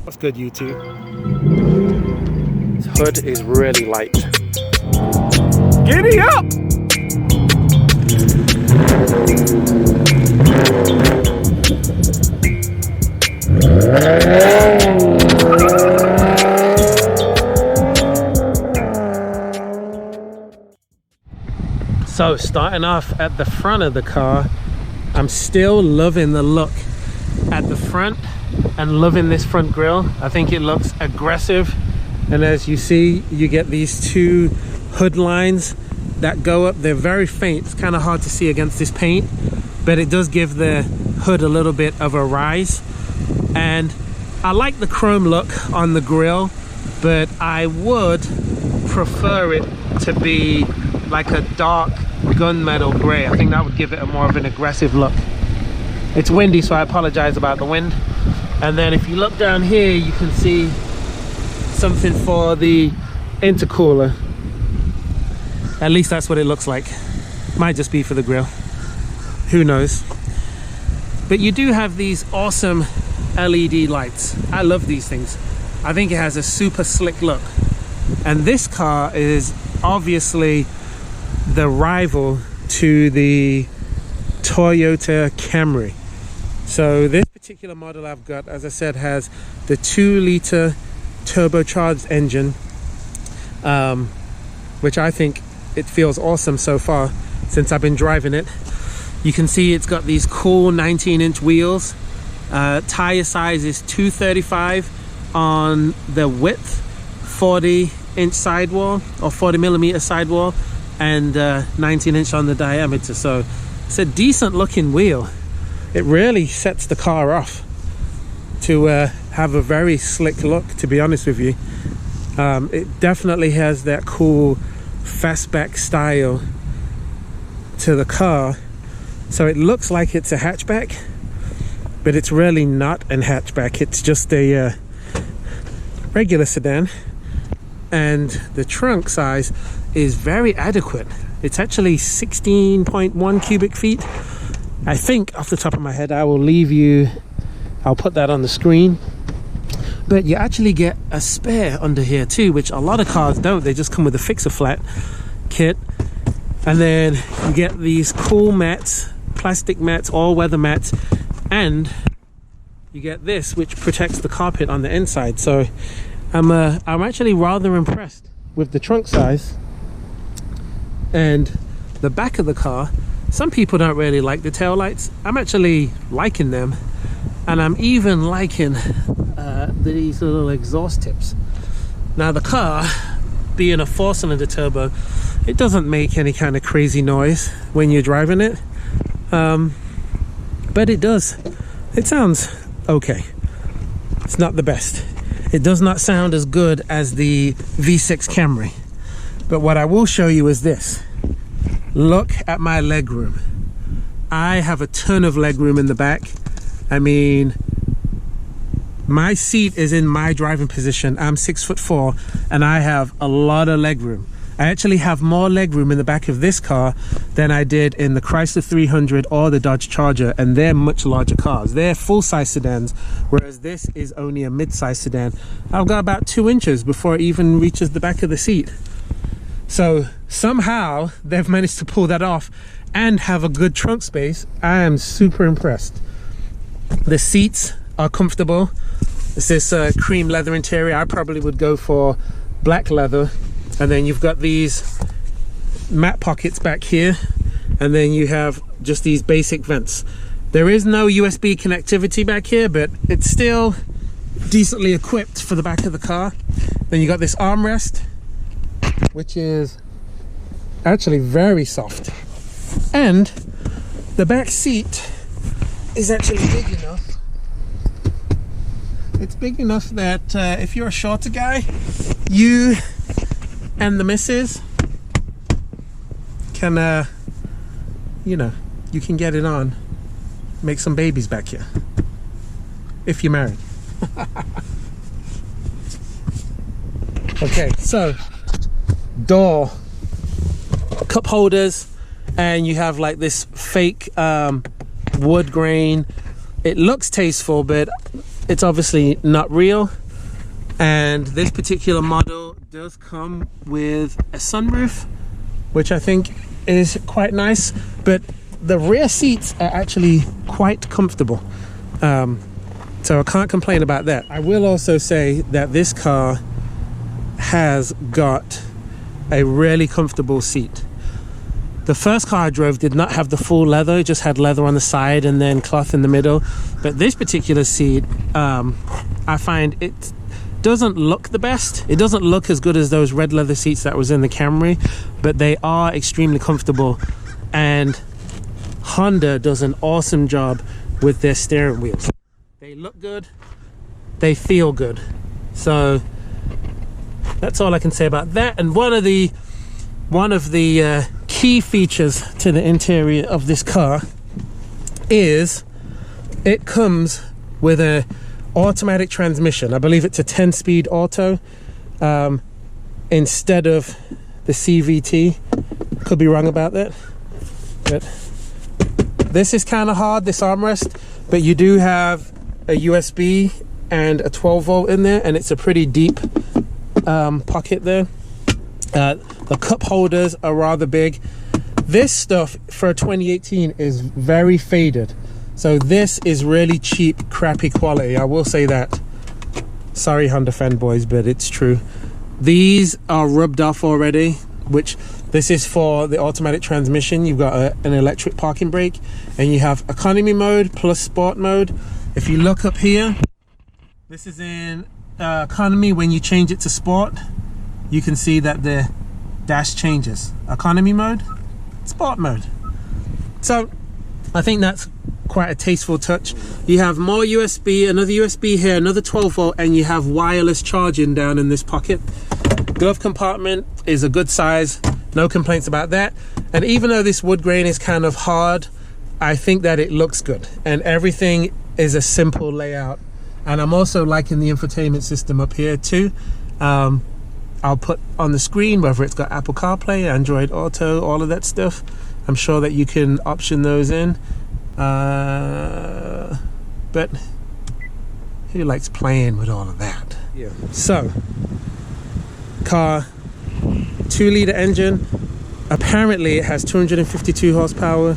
What's good, YouTube? This hood is really light. Giddy up! So starting off at the front of the car, I'm still loving the look at the front and loving this front grille. I think it looks aggressive, and as you see, you get these two hood lines that go up. They're very faint. It's kind of hard to see against this paint, but it does give the hood a little bit of a rise. And I like the chrome look on the grille, but I would prefer it to be like a dark gunmetal gray. I think that would give it a more of an aggressive look. It's windy, so I apologize about the wind. And then if you look down here, you can see something for the intercooler. At least that's what it looks like. Might just be for the grill, who knows. But you do have these awesome LED lights. I love these things. I think it has a super slick look. And this car is obviously the rival to the Toyota Camry. So this particular model I've got, as I said, has the 2-liter turbocharged engine, which I think it feels awesome so far since I've been driving it. You can see it's got these cool 19-inch wheels. Tire size is 235 on the width, 40-inch sidewall or 40mm sidewall, and 19-inch on the diameter. So it's a decent looking wheel. It really sets the car off to have a very slick look, to be honest with you. It definitely has that cool fastback style to the car. So it looks like it's a hatchback, but it's really not a hatchback. It's just a regular sedan. And the trunk size is very adequate. It's actually 16.1 cubic feet. I think off the top of my head, I'll put that on the screen. But you actually get a spare under here too, which a lot of cars don't. They just come with a fixer flat kit. And then you get these cool mats, plastic mats, all-weather mats, and you get this, which protects the carpet on the inside. So I'm actually rather impressed with the trunk size and the back of the car. Some people don't really like the tail lights. I'm actually liking them, and I'm even liking these little exhaust tips. Now the car, being a 4-cylinder turbo, it doesn't make any kind of crazy noise when you're driving it, but it does. It sounds okay. It's not the best. It does not sound as good as the V6 Camry. But what I will show you is this. Look at my legroom. I have a ton of legroom in the back. I mean, my seat is in my driving position. I'm 6'4", and I have a lot of legroom. I actually have more legroom in the back of this car than I did in the Chrysler 300 or the Dodge Charger, and they're much larger cars. They're full-size sedans, whereas this is only a mid-size sedan. I've got about 2 inches before it even reaches the back of the seat. So somehow they've managed to pull that off and have a good trunk space. I am super impressed. The seats are comfortable. It's this cream leather interior. I probably would go for black leather. And then you've got these mat pockets back here, and then you have just these basic vents. There is no USB connectivity back here, but it's still decently equipped for the back of the car. Then you got this armrest, which is actually very soft, and the back seat is actually big enough. It's big enough that if you're a shorter guy, you and the missus can you know, you can get it on, make some babies back here if you're married. Okay, so door cup holders, and you have like this fake wood grain. It looks tasteful, but it's obviously not real. And this particular model does come with a sunroof, which I think is quite nice, but the rear seats are actually quite comfortable. So I can't complain about that. I will also say that this car has got a really comfortable seat. The first car I drove did not have the full leather, it just had leather on the side and then cloth in the middle. But this particular seat, I find it doesn't look the best. It doesn't look as good as those red leather seats that was in the Camry, but they are extremely comfortable. And Honda does an awesome job with their steering wheels. They look good, they feel good. So that's all I can say about that. And one of the key features to the interior of this car is it comes with a automatic transmission. I believe it's a 10-speed auto instead of the CVT. Could be wrong about that, but this is kind of hard, this armrest, but you do have a USB and a 12 volt in there, and it's a pretty deep pocket there. The cup holders are rather big. This stuff for 2018 is very faded, so this is really cheap, crappy quality. I will say that. Sorry, Honda fanboys, but it's true. These are rubbed off already, which this is for the automatic transmission. You've got an electric parking brake, and you have economy mode plus sport mode. If you look up here, this is in economy. When you change it to sport, you can see that the dash changes. Economy mode, sport mode. So I think that's quite a tasteful touch. You have more USB, another USB here, another 12 volt, and you have wireless charging down in this pocket. Glove compartment is a good size, no complaints about that. And even though this wood grain is kind of hard, I think that it looks good, and everything is a simple layout. And I'm also liking the infotainment system up here too. I'll put on the screen whether it's got Apple CarPlay, Android Auto, all of that stuff. I'm sure that you can option those in. But who likes playing with all of that? Yeah. So, car, 2-liter engine. Apparently it has 252 horsepower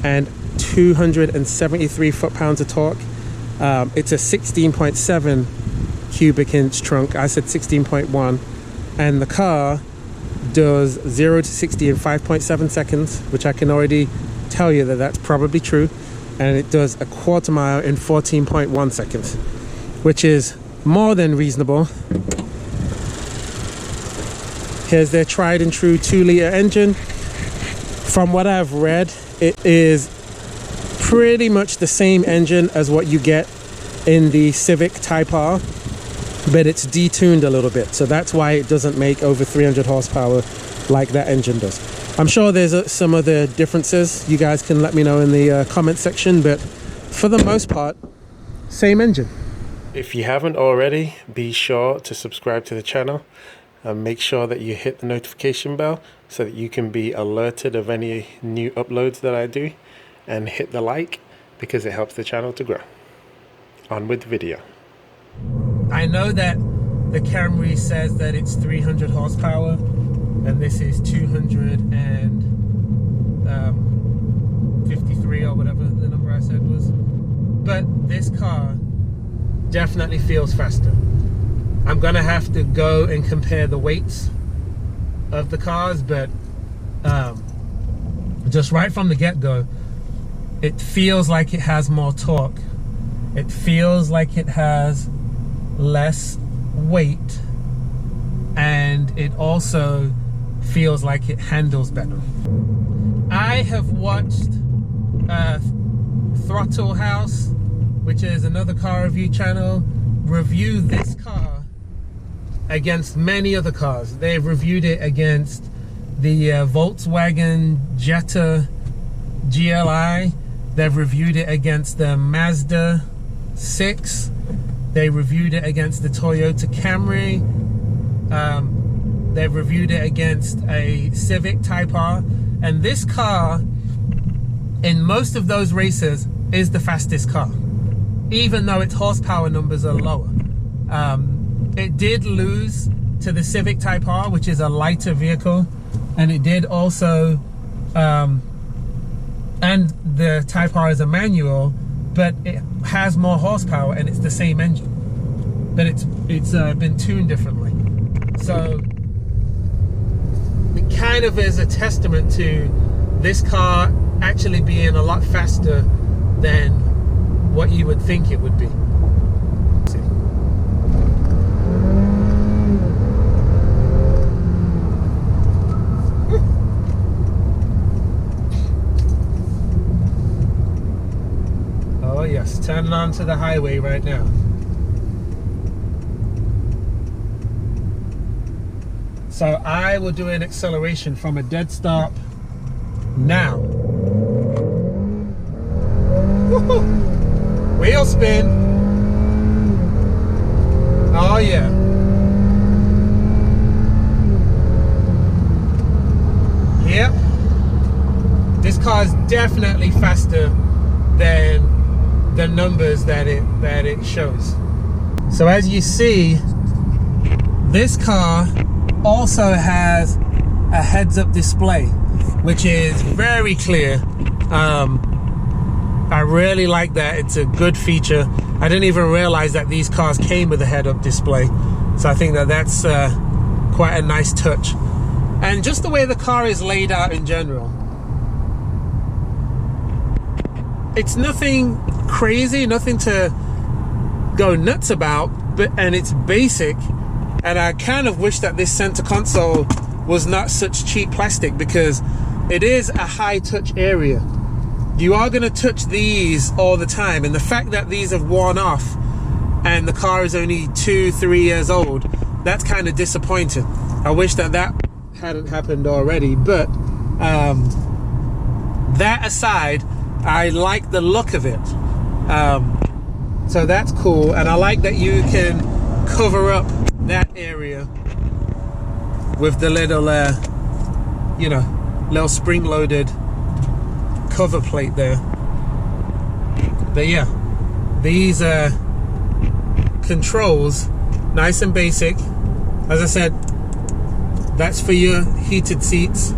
and 273 foot-pounds of torque. It's a 16.7 cubic inch trunk. I said 16.1. And the car does 0 to 60 in 5.7 seconds, which I can already tell you that that's probably true. And it does a quarter mile in 14.1 seconds, which is more than reasonable. Here's their tried and true 2-liter engine. From what I've read, it is pretty much the same engine as what you get in the Civic Type R, but it's detuned a little bit, so that's why it doesn't make over 300 horsepower like that engine does. I'm sure there's some other differences. You guys can let me know in the comment section, but for the most part, same engine. If you haven't already, be sure to subscribe to the channel and make sure that you hit the notification bell so that you can be alerted of any new uploads that I do, and hit the like because it helps the channel to grow. On with the video. I know that the Camry says that it's 300 horsepower and this is 253 or whatever the number I said was, but this car definitely feels faster. I'm gonna have to go and compare the weights of the cars, but just right from the get-go, it feels like it has more torque. It feels like it has less weight, and it also feels like it handles better. I have watched Throttle House, which is another car review channel, review this car against many other cars. They've reviewed it against the Volkswagen Jetta GLI. They've reviewed it against the Mazda 6. They reviewed it against the Toyota Camry. They've reviewed it against a Civic Type R. And this car, in most of those races, is the fastest car. even though its horsepower numbers are lower. It did lose to the Civic Type R, which is a lighter vehicle, and it did also, and the Type R is a manual, but it has more horsepower and it's the same engine, but it's been tuned differently. So it kind of is a testament to this car actually being a lot faster than what you would think it would be. Oh yes, turning onto the highway right now. So I will do an acceleration from a dead stop now. Woohoo! Wheel spin. Oh yeah. Yep. This car is definitely faster than the numbers that it shows. So as you see, this car also has a heads-up display, which is very clear. I really like that. It's a good feature. I didn't even realize that these cars came with a head-up display, so I think that that's quite a nice touch. And just the way the car is laid out in general, it's nothing crazy, nothing to go nuts about, and it's basic. And I kind of wish that this center console was not such cheap plastic, because it is a high touch area. You are going to touch these all the time, and the fact that these have worn off and the car is only 2-3 years old, that's kind of disappointing. I wish that hadn't happened already, but that aside, I like the look of it. So that's cool, and I like that you can cover up that area with the little little spring-loaded cover plate there. But yeah, these controls, nice and basic. As I said, that's for your heated seats,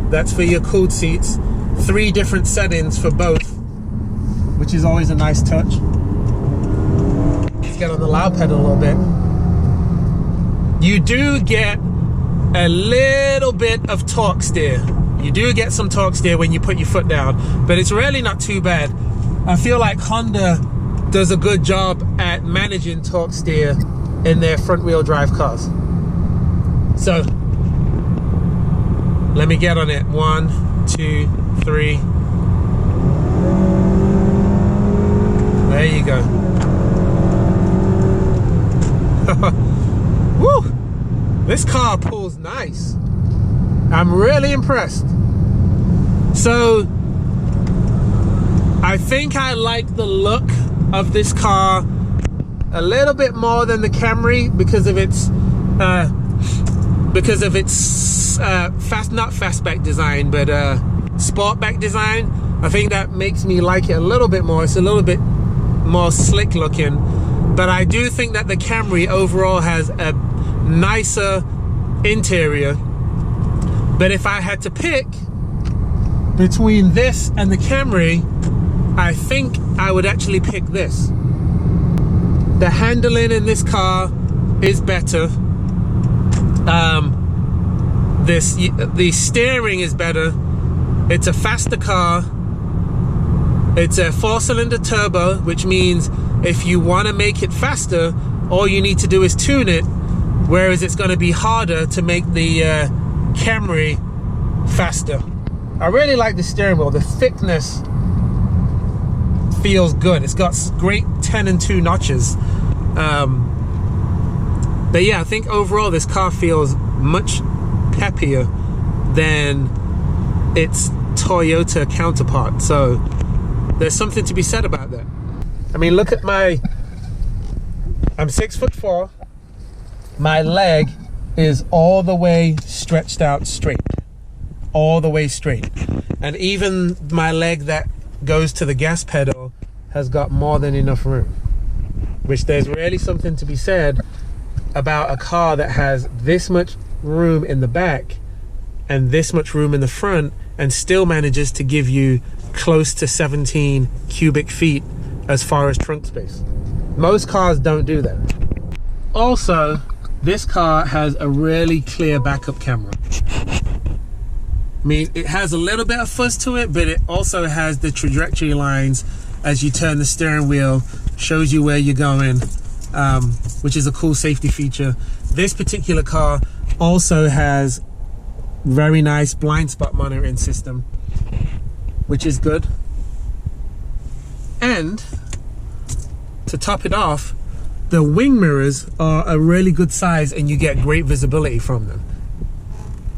that's for your cooled seats. 3 different settings for both, which is always a nice touch. Let's get on the loud pedal a little bit. You do get a little bit of torque steer. You do get some torque steer when you put your foot down, but it's really not too bad. I feel like Honda does a good job at managing torque steer in their front wheel drive cars. So let me get on it. 1, 2, 3. There you go. Woo! This car pulls nice. I'm really impressed. So I think I like the look of this car a little bit more than the Camry because of its not fastback design, but sportback design. I think that makes me like it a little bit more. It's a little bit more slick looking, but I do think that the Camry overall has a nicer interior. But if I had to pick between this and the Camry, I think I would actually pick this. The handling in this car is better. The steering is better. It's a faster car. It's a 4-cylinder turbo, which means if you want to make it faster, all you need to do is tune it, whereas it's going to be harder to make the Camry faster. I really like the steering wheel. The thickness feels good. It's got great 10 and 2 notches. But yeah, I think overall this car feels much peppier than its Toyota counterpart. So there's something to be said about that. I mean, look at I'm 6'4". My leg is all the way stretched out straight. All the way straight. And even my leg that goes to the gas pedal has got more than enough room, which there's really something to be said about a car that has this much room in the back and this much room in the front and still manages to give you close to 17 cubic feet as far as trunk space. Most cars don't do that. Also, this car has a really clear backup camera. I mean, it has a little bit of fuzz to it, but it also has the trajectory lines as you turn the steering wheel, shows you where you're going, which is a cool safety feature. This particular car also has very nice blind spot monitoring system, which is good. And to top it off, the wing mirrors are a really good size and you get great visibility from them.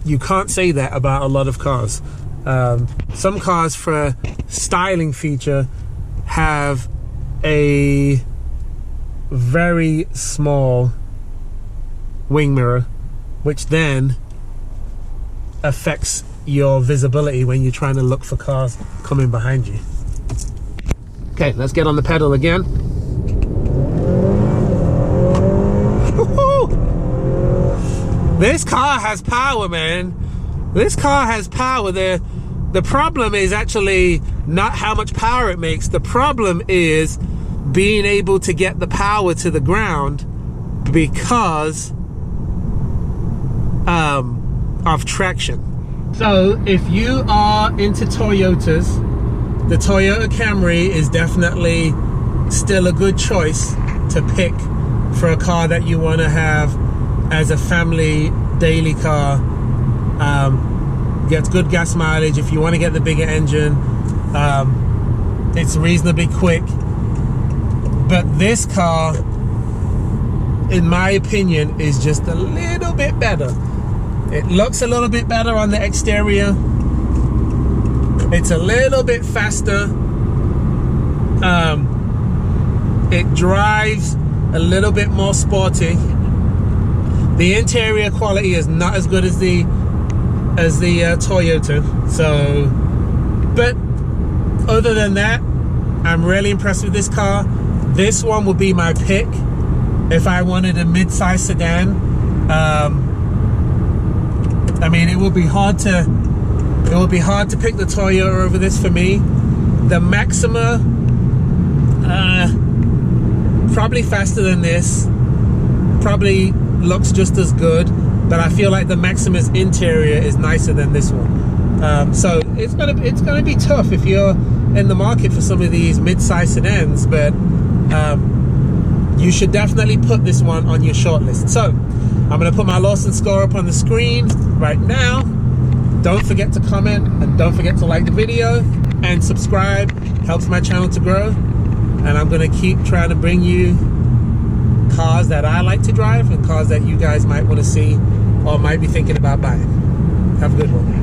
You can't say that about a lot of cars. Some cars, for styling feature, have a very small wing mirror, which then affects your visibility when you're trying to look for cars coming behind you. Okay, let's get on the pedal again. This car has power, man. This car has power. The problem is actually not how much power it makes. The problem is being able to get the power to the ground because of traction. So if you are into Toyotas, the Toyota Camry is definitely still a good choice to pick for a car that you want to have as a family daily car. Gets good gas mileage. If you want to get the bigger engine, it's reasonably quick. But this car, in my opinion, is just a little bit better. It looks a little bit better on the exterior. It's a little bit faster. It drives a little bit more sporty. The interior quality is not as good as the Toyota. So, but other than that, I'm really impressed with this car. This one would be my pick if I wanted a mid-size sedan. I mean, it would be hard to pick the Toyota over this for me. The Maxima, probably faster than this. Probably looks just as good, but I feel like the Maxima's interior is nicer than this one. So it's gonna be tough if you're in the market for some of these mid-size sedans, but you should definitely put this one on your shortlist. So I'm gonna put my Lawson score up on the screen right now. Don't forget to comment and don't forget to like the video and subscribe. Helps my channel to grow, and I'm gonna keep trying to bring you cars that I like to drive and cars that you guys might want to see or might be thinking about buying. Have a good one.